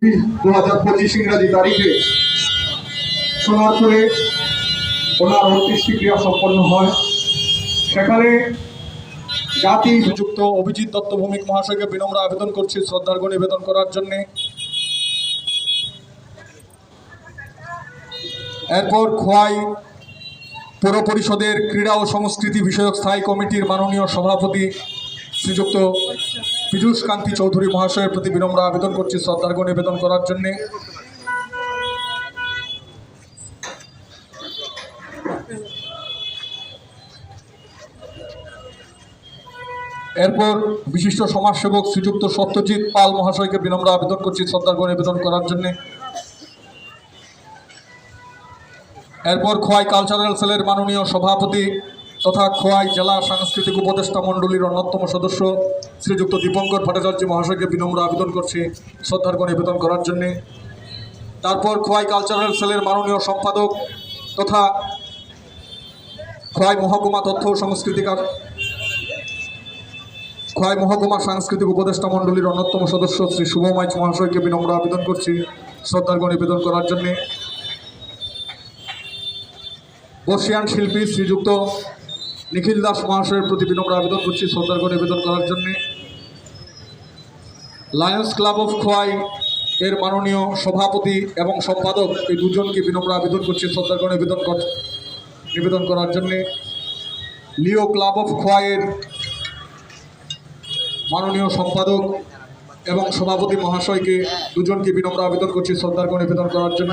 2025 ইংরাজি তারিখে সোনারপুরে ওনার অন্ত্যেষ্টি ক্রিয়া সম্পন্ন হয়। সেখানে জাতি যুক্ত অভিজিৎ দত্ত ভৌমিক মহাশয়কে বিনম্র আবেদন করছি শ্রদ্ধার্ঘ্য নিবেদন করার জন্য। এরপর খোয়াই পৌর পরিষদের ক্রীড়া ও সংস্কৃতি বিষয়ক স্থায়ী কমিটির মাননীয় সভাপতি শ্রীযুক্ত পীযূষ কান্তি চৌধুরী মহাশয়ের প্রতি বিনম্র আবেদন করছি শ্রদ্ধার্ঘ্য নিবেদন করার জন্য। এরপর বিশিষ্ট সমাজসেবক শ্রীযুক্ত সত্যজিৎ পাল মহাশয়কে বিনম্র আবেদন করছি শ্রদ্ধার্ঘ্য নিবেদন করার জন্য। এরপর খোয়াই কালচারাল সেলের মাননীয় সভাপতি তথা খোয়াই জেলা সাংস্কৃতিক উপদেষ্টা মণ্ডলীর অন্যতম সদস্য শ্রীযুক্ত দীপঙ্কর ভট্টাচার্য মহাশয়কে বিনম্র আবেদন করছি শ্রদ্ধার্ঘ্য নিবেদন করার জন্য। তারপর খোয়াই কালচারাল সেলের মাননীয় সম্পাদক তথা খোয়াই মহকুমা তথ্য ও খোয়াই মহকুমা সাংস্কৃতিক উপদেষ্টা মণ্ডলীর অন্যতম সদস্য শ্রী শুভ মাইচ মহাশয়কে বিনম্র আবেদন করছি শ্রদ্ধার্ঘ্য নিবেদন করার জন্য। বর্ষিয়ান শিল্পী শ্রীযুক্ত নিখিল দাস মহাশয়ের প্রতি বিনম্র আবেদন করছি শ্রদ্ধার্ঘ্য নিবেদন করার জন্য। লায়ন্স ক্লাব অফ খোয়াই এর মাননীয় সভাপতি এবং সম্পাদক এই দুজনকে বিনম্র আবেদন করছি শ্রদ্ধার্ঘ্য নিবেদন করার জন্য। লিও ক্লাব অফ খোয়াইয়ের মাননীয় সম্পাদক এবং সভাপতি মহাশয়কে দুজনকে বিনম্র আবেদন করছি শ্রদ্ধার্ঘ্য নিবেদন করার জন্য।